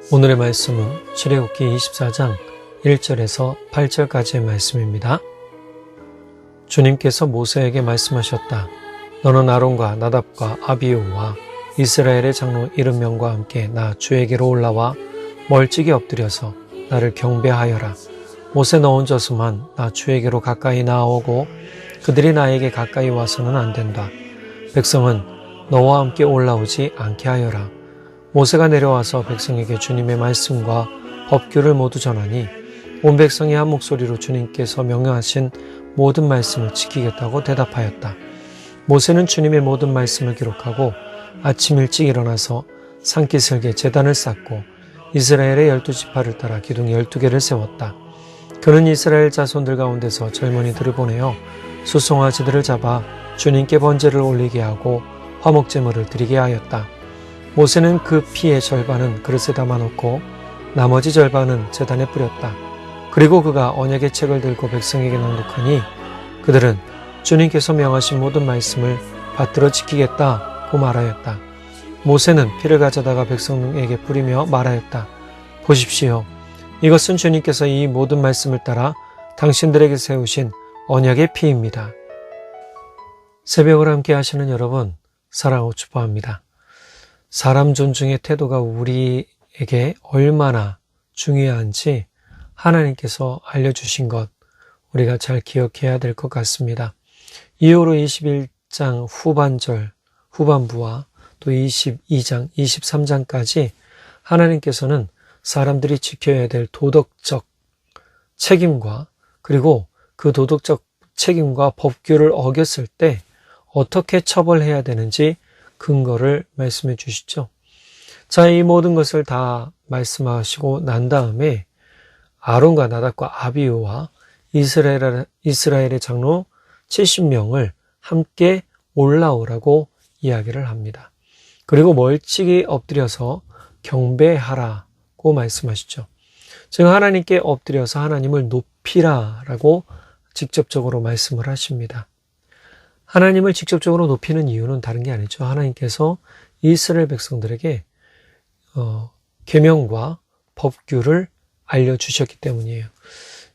오늘의 말씀은 출애굽기 24장 1절에서 8절까지의 말씀입니다. 주님께서 모세에게 말씀하셨다. 너는 아론과 나답과 아비후와 이스라엘의 장로 70명과 함께 나 주에게로 올라와 멀찍이 엎드려서 나를 경배하여라. 모세 너 혼자서만 나 주에게로 가까이 나아오고 그들이 나에게 가까이 와서는 안 된다. 백성은 너와 함께 올라오지 않게 하여라. 모세가 내려와서 백성에게 주님의 말씀과 법규를 모두 전하니 온 백성이 한 목소리로 주님께서 명령하신 모든 말씀을 지키겠다고 대답하였다. 모세는 주님의 모든 말씀을 기록하고 아침 일찍 일어나서 산기슭에 제단을 쌓고 이스라엘의 12지파를 따라 기둥 12개를 세웠다. 그는 이스라엘 자손들 가운데서 젊은이들을 보내어 수송아지들을 잡아 주님께 번제를 올리게 하고 화목제물을 드리게 하였다. 모세는 그 피의 절반은 그릇에 담아놓고 나머지 절반은 제단에 뿌렸다. 그리고 그가 언약의 책을 들고 백성에게 낭독하니 그들은 주님께서 명하신 모든 말씀을 받들어 지키겠다고 말하였다. 모세는 피를 가져다가 백성에게 뿌리며 말하였다. 보십시오. 이것은 주님께서 이 모든 말씀을 따라 당신들에게 세우신 언약의 피입니다. 새벽을 함께 하시는 여러분, 사랑하고 축복합니다. 사람 존중의 태도가 우리에게 얼마나 중요한지 하나님께서 알려주신 것 우리가 잘 기억해야 될 것 같습니다. 이후로 21장 후반부와 또 22장, 23장까지 하나님께서는 사람들이 지켜야 될 도덕적 책임과 그리고 그 도덕적 책임과 법규를 어겼을 때 어떻게 처벌해야 되는지 근거를 말씀해 주시죠. 자, 이 모든 것을 다 말씀하시고 난 다음에 아론과 나답과 아비후와 이스라엘의 장로 70명을 함께 올라오라고 이야기를 합니다. 그리고 멀찍이 엎드려서 경배하라고 말씀하시죠. 즉 하나님께 엎드려서 하나님을 높이라라고 직접적으로 말씀을 하십니다. 하나님을 직접적으로 높이는 이유는 다른 게 아니죠. 하나님께서 이스라엘 백성들에게 계명과 법규를 알려주셨기 때문이에요.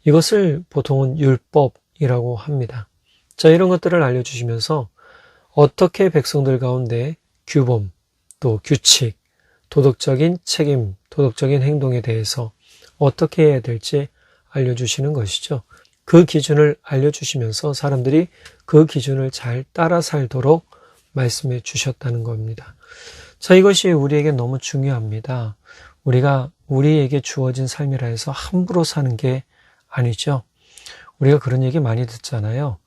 이것을 보통은 율법이라고 합니다. 자, 이런 것들을 알려주시면서 어떻게 백성들 가운데 규범, 또 규칙, 도덕적인 책임, 도덕적인 행동에 대해서 어떻게 해야 될지 알려주시는 것이죠. 그 기준을 알려주시면서 사람들이 그 기준을 잘 따라 살도록 말씀해 주셨다는 겁니다. 자, 이것이 우리에게 너무 중요합니다. 우리가 우리에게 주어진 삶이라 해서 함부로 사는 게 아니죠. 우리가 그런 얘기 많이 듣잖아요.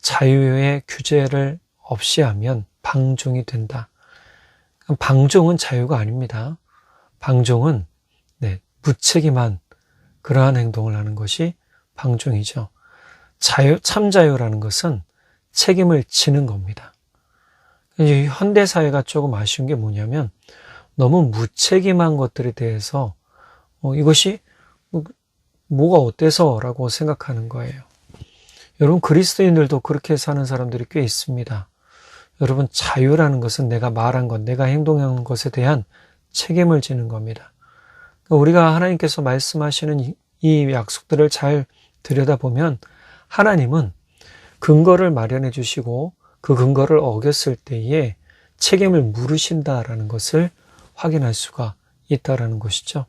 자유의 규제를 없이 하면 방종이 된다. 방종은 자유가 아닙니다. 방종은 무책임한 그러한 행동을 하는 것이 방종이죠. 참 자유라는 것은 책임을 지는 겁니다. 현대 사회가 조금 아쉬운 게 뭐냐면 너무 무책임한 것들에 대해서 이것이 뭐가 어때서 라고 생각하는 거예요. 여러분, 그리스도인들도 그렇게 사는 사람들이 꽤 있습니다. 여러분, 자유라는 것은 내가 말한 것, 내가 행동한 것에 대한 책임을 지는 겁니다. 우리가 하나님께서 말씀하시는 이 약속들을 잘 들여다보면 하나님은 근거를 마련해 주시고 그 근거를 어겼을 때에 책임을 물으신다라는 것을 확인할 수가 있다라는 것이죠.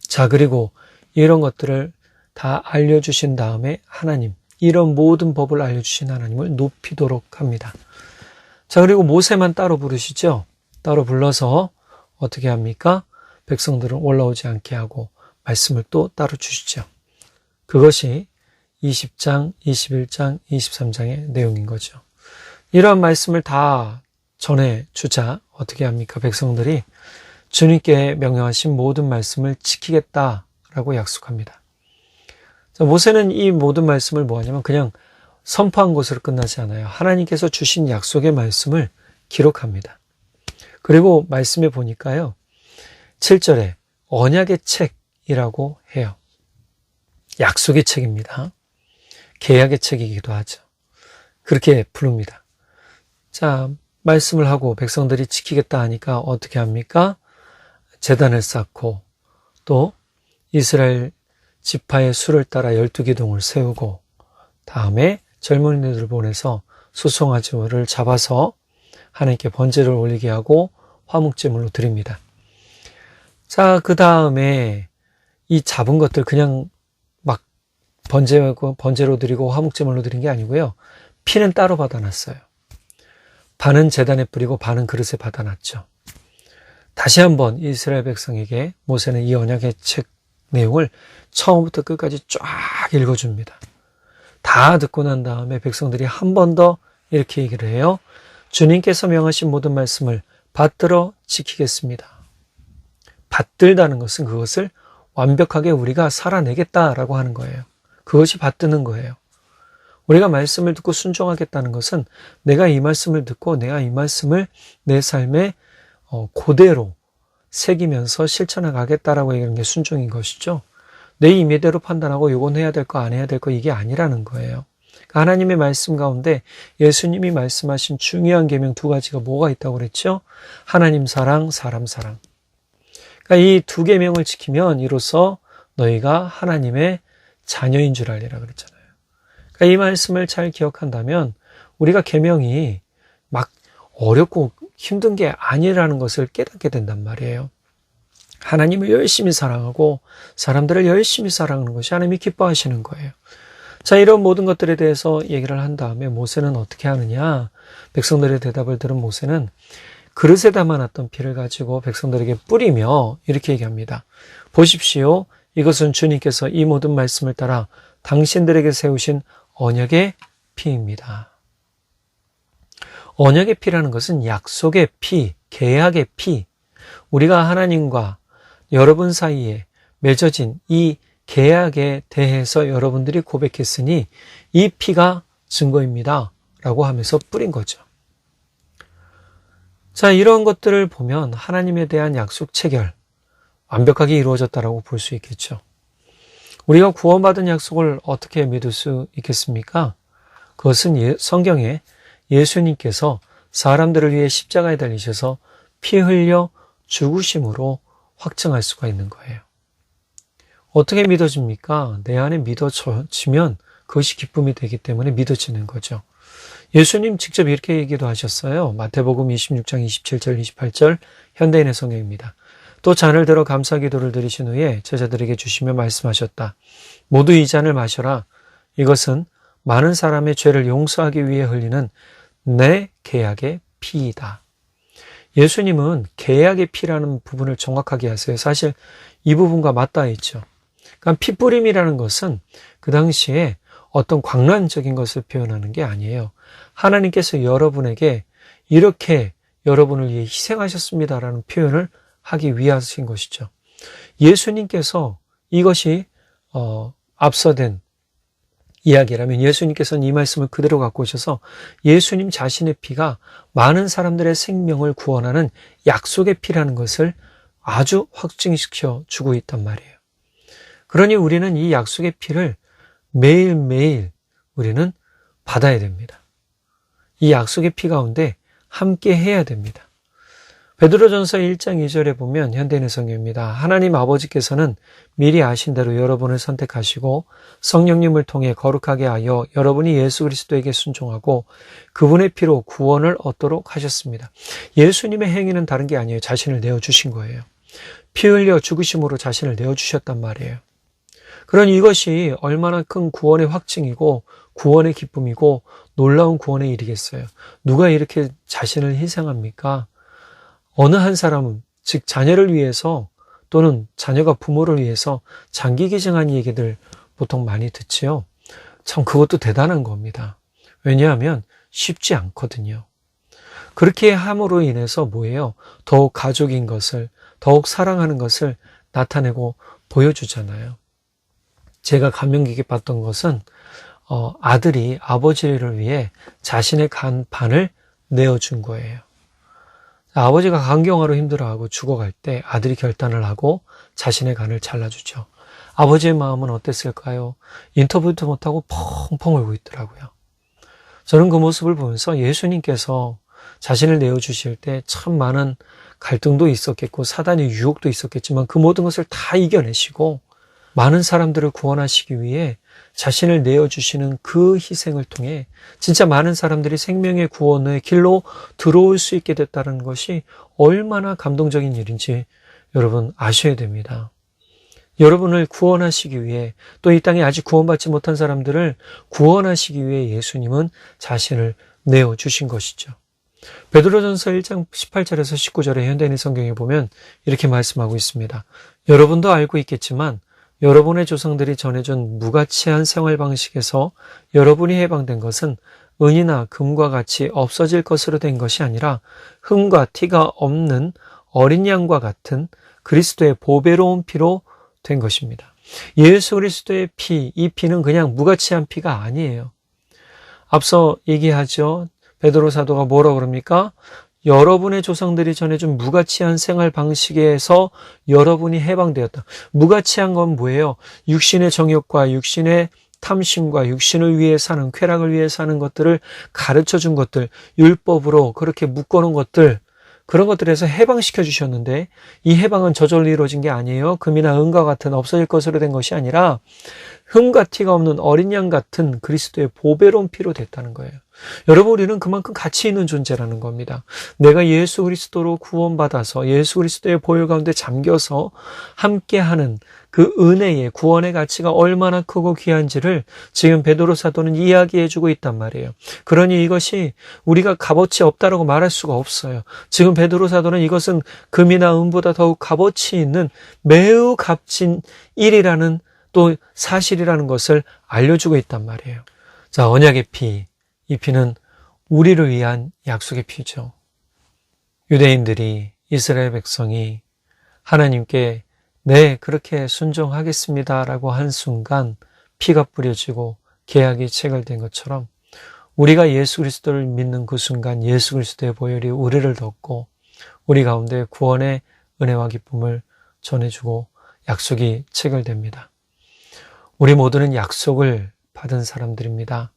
자, 그리고 이런 것들을 다 알려주신 다음에 하나님, 이런 모든 법을 알려주신 하나님을 높이도록 합니다. 자, 그리고 모세만 따로 부르시죠. 따로 불러서 어떻게 합니까? 백성들은 올라오지 않게 하고 말씀을 또 따로 주시죠. 그것이 20장, 21장, 23장의 내용인 거죠. 이러한 말씀을 다 전해주자 어떻게 합니까? 백성들이 주님께 명령하신 모든 말씀을 지키겠다라고 약속합니다. 자, 모세는 이 모든 말씀을 뭐 하냐면 그냥 선포한 것으로 끝나지 않아요. 하나님께서 주신 약속의 말씀을 기록합니다. 그리고 말씀에 보니까요. 7절에 언약의 책이라고 해요. 약속의 책입니다. 계약의 책이기도 하죠. 그렇게 부릅니다. 자, 말씀을 하고 백성들이 지키겠다 하니까 어떻게 합니까? 제단을 쌓고 또 이스라엘 지파의 수를 따라 12기둥을 세우고 다음에 젊은이들을 보내서 수송아지를 잡아서 하나님께 번제를 올리게 하고 화목제물로 드립니다. 자, 그 다음에 이 잡은 것들 그냥 막 번제로 드리고 화목제물로 드린 게 아니고요. 피는 따로 받아놨어요. 반은 제단에 뿌리고 반은 그릇에 받아놨죠. 다시 한번 이스라엘 백성에게 모세는 이 언약의 책 내용을 처음부터 끝까지 쫙 읽어줍니다. 다 듣고 난 다음에 백성들이 한 번 더 이렇게 얘기를 해요. 주님께서 명하신 모든 말씀을 받들어 지키겠습니다. 받들다는 것은 그것을 완벽하게 우리가 살아내겠다라고 하는 거예요. 그것이 받드는 거예요. 우리가 말씀을 듣고 순종하겠다는 것은 내가 이 말씀을 듣고 내가 이 말씀을 내 삶에 그대로 새기면서 실천해 가겠다라고 얘기하는 게 순종인 것이죠. 내 임의대로 판단하고 이건 해야 될 거 안 해야 될 거 이게 아니라는 거예요. 그러니까 하나님의 말씀 가운데 예수님이 말씀하신 중요한 계명 두 가지가 뭐가 있다고 그랬죠? 하나님 사랑, 사람 사랑. 그러니까 이 두 계명을 지키면 이로써 너희가 하나님의 자녀인 줄 알리라 그랬잖아요. 그러니까 이 말씀을 잘 기억한다면 우리가 계명이 막 어렵고 힘든 게 아니라는 것을 깨닫게 된단 말이에요. 하나님을 열심히 사랑하고 사람들을 열심히 사랑하는 것이 하나님이 기뻐하시는 거예요. 자, 이런 모든 것들에 대해서 얘기를 한 다음에 모세는 어떻게 하느냐? 백성들의 대답을 들은 모세는 그릇에 담아놨던 피를 가지고 백성들에게 뿌리며 이렇게 얘기합니다. 보십시오. 이것은 주님께서 이 모든 말씀을 따라 당신들에게 세우신 언약의 피입니다. 언약의 피라는 것은 약속의 피, 계약의 피, 우리가 하나님과 여러분 사이에 맺어진 이 계약에 대해서 여러분들이 고백했으니 이 피가 증거입니다 라고 하면서 뿌린 거죠. 자, 이런 것들을 보면 하나님에 대한 약속 체결 완벽하게 이루어졌다라고 볼 수 있겠죠. 우리가 구원받은 약속을 어떻게 믿을 수 있겠습니까? 그것은 성경에 예수님께서 사람들을 위해 십자가에 달리셔서 피 흘려 죽으심으로 확증할 수가 있는 거예요. 어떻게 믿어집니까? 내 안에 믿어지면 그것이 기쁨이 되기 때문에 믿어지는 거죠. 예수님 직접 이렇게 얘기도 하셨어요. 마태복음 26장 27절 28절 현대인의 성경입니다. 또 잔을 들어 감사 기도를 드리신 후에 제자들에게 주시며 말씀하셨다. 모두 이 잔을 마셔라. 이것은 많은 사람의 죄를 용서하기 위해 흘리는 내 계약의 피이다. 예수님은 계약의 피라는 부분을 정확하게 하세요. 사실 이 부분과 맞닿아 있죠. 그러니까 피뿌림이라는 것은 그 당시에 어떤 광란적인 것을 표현하는 게 아니에요. 하나님께서 여러분에게 이렇게 여러분을 위해 희생하셨습니다라는 표현을 하기 위하신 것이죠. 예수님께서 이것이 앞서된 이야기라면 예수님께서는 이 말씀을 그대로 갖고 오셔서 예수님 자신의 피가 많은 사람들의 생명을 구원하는 약속의 피라는 것을 아주 확증시켜 주고 있단 말이에요. 그러니 우리는 이 약속의 피를 매일매일 우리는 받아야 됩니다. 이 약속의 피 가운데 함께 해야 됩니다. 베드로전서 1장 2절에 보면 현대인의 성경입니다. 하나님 아버지께서는 미리 아신 대로 여러분을 선택하시고 성령님을 통해 거룩하게 하여 여러분이 예수 그리스도에게 순종하고 그분의 피로 구원을 얻도록 하셨습니다. 예수님의 행위는 다른 게 아니에요. 자신을 내어주신 거예요. 피 흘려 죽으심으로 자신을 내어주셨단 말이에요. 그러니 이것이 얼마나 큰 구원의 확증이고 구원의 기쁨이고 놀라운 구원의 일이겠어요. 누가 이렇게 자신을 희생합니까? 어느 한 사람은 즉 자녀를 위해서 또는 자녀가 부모를 위해서 장기 기증한 얘기들 보통 많이 듣지요. 참 그것도 대단한 겁니다. 왜냐하면 쉽지 않거든요. 그렇게 함으로 인해서 뭐예요? 더욱 가족인 것을, 더욱 사랑하는 것을 나타내고 보여주잖아요. 제가 감명 깊게 봤던 것은 아들이 아버지를 위해 자신의 반을 내어준 거예요. 아버지가 간경화로 힘들어하고 죽어갈 때 아들이 결단을 하고 자신의 간을 잘라주죠. 아버지의 마음은 어땠을까요? 인터뷰도 못하고 펑펑 울고 있더라고요. 저는 그 모습을 보면서 예수님께서 자신을 내어주실 때 참 많은 갈등도 있었겠고 사단의 유혹도 있었겠지만 그 모든 것을 다 이겨내시고 많은 사람들을 구원하시기 위해 자신을 내어주시는 그 희생을 통해 진짜 많은 사람들이 생명의 구원의 길로 들어올 수 있게 됐다는 것이 얼마나 감동적인 일인지 여러분 아셔야 됩니다. 여러분을 구원하시기 위해 또 이 땅에 아직 구원받지 못한 사람들을 구원하시기 위해 예수님은 자신을 내어주신 것이죠. 베드로전서 1장 18절에서 19절의 현대인 성경에 보면 이렇게 말씀하고 있습니다. 여러분도 알고 있겠지만 여러분의 조상들이 전해준 무가치한 생활 방식에서 여러분이 해방된 것은 은이나 금과 같이 없어질 것으로 된 것이 아니라 흠과 티가 없는 어린 양과 같은 그리스도의 보배로운 피로 된 것입니다. 예수 그리스도의 피, 이 피는 그냥 무가치한 피가 아니에요. 앞서 얘기하죠. 베드로 사도가 뭐라고 그럽니까? 여러분의 조상들이 전해준 무가치한 생활 방식에서 여러분이 해방되었다. 무가치한 건 뭐예요? 육신의 정욕과 육신의 탐심과 육신을 위해 사는, 쾌락을 위해 사는 것들을 가르쳐준 것들, 율법으로 그렇게 묶어놓은 것들, 그런 것들에서 해방시켜 주셨는데 이 해방은 저절로 이루어진 게 아니에요. 금이나 은과 같은 없어질 것으로 된 것이 아니라 흠과 티가 없는 어린 양 같은 그리스도의 보배로운 피로 됐다는 거예요. 여러분, 우리는 그만큼 가치 있는 존재라는 겁니다. 내가 예수 그리스도로 구원받아서 예수 그리스도의 보혈 가운데 잠겨서 함께하는 그 은혜의 구원의 가치가 얼마나 크고 귀한지를 지금 베드로 사도는 이야기해주고 있단 말이에요. 그러니 이것이 우리가 값어치 없다라고 말할 수가 없어요. 지금 베드로 사도는 이것은 금이나 은보다 더욱 값어치 있는 매우 값진 일이라는 또 사실이라는 것을 알려주고 있단 말이에요. 자, 언약의 피. 이 피는 우리를 위한 약속의 피죠. 유대인들이, 이스라엘 백성이 하나님께 네, 그렇게 순종하겠습니다라고 한 순간 피가 뿌려지고 계약이 체결된 것처럼 우리가 예수 그리스도를 믿는 그 순간 예수 그리스도의 보혈이 우리를 덮고 우리 가운데 구원의 은혜와 기쁨을 전해주고 약속이 체결됩니다. 우리 모두는 약속을 받은 사람들입니다.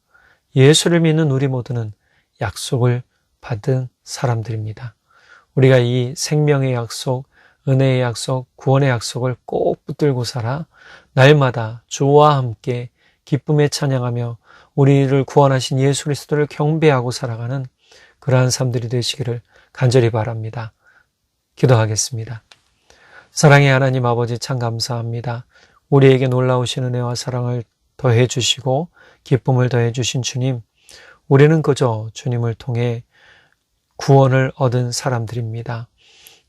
예수를 믿는 우리 모두는 약속을 받은 사람들입니다. 우리가 이 생명의 약속, 은혜의 약속, 구원의 약속을 꼭 붙들고 살아 날마다 주와 함께 기쁨에 찬양하며 우리를 구원하신 예수 그리스도를 경배하고 살아가는 그러한 삶들이 되시기를 간절히 바랍니다. 기도하겠습니다. 사랑의 하나님 아버지, 참 감사합니다. 우리에게 놀라우신 은혜와 사랑을 더해 주시고 기쁨을 더해 주신 주님, 우리는 그저 주님을 통해 구원을 얻은 사람들입니다.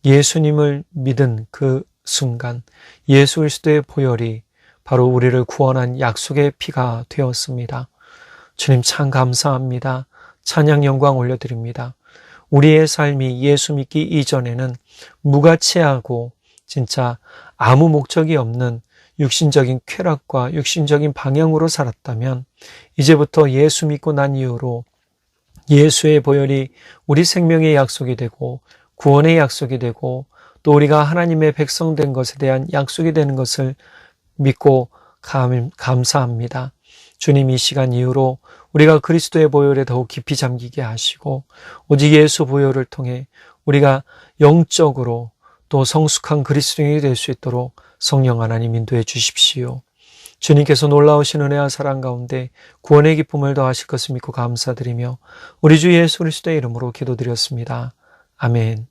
예수님을 믿은 그 순간 예수 그리스도의 보혈이 바로 우리를 구원한 약속의 피가 되었습니다. 주님, 참 감사합니다. 찬양 영광 올려드립니다. 우리의 삶이 예수 믿기 이전에는 무가치하고 진짜 아무 목적이 없는 육신적인 쾌락과 육신적인 방향으로 살았다면 이제부터 예수 믿고 난 이후로 예수의 보혈이 우리 생명의 약속이 되고 구원의 약속이 되고 또 우리가 하나님의 백성 된 것에 대한 약속이 되는 것을 믿고 감사합니다. 주님, 이 시간 이후로 우리가 그리스도의 보혈에 더욱 깊이 잠기게 하시고 오직 예수 보혈을 통해 우리가 영적으로 또 성숙한 그리스도인이 될 수 있도록 성령 하나님 인도해 주십시오. 주님께서 놀라우신 은혜와 사랑 가운데 구원의 기쁨을 더하실 것을 믿고 감사드리며 우리 주 예수 그리스도의 이름으로 기도드렸습니다. 아멘.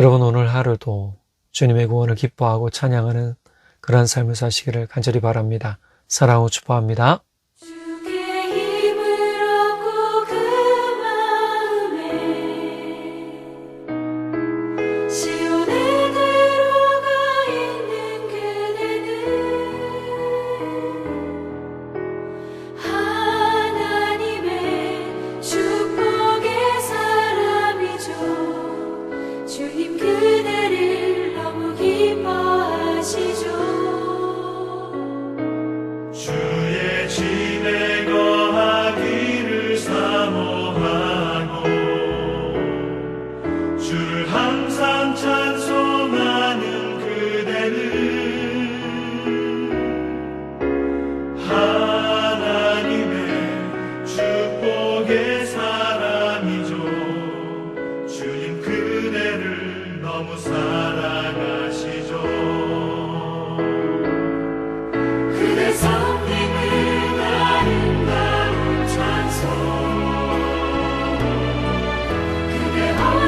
여러분, 오늘 하루도 주님의 구원을 기뻐하고 찬양하는 그러한 삶을 사시기를 간절히 바랍니다. 사랑하고 축복합니다. 주의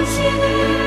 당신을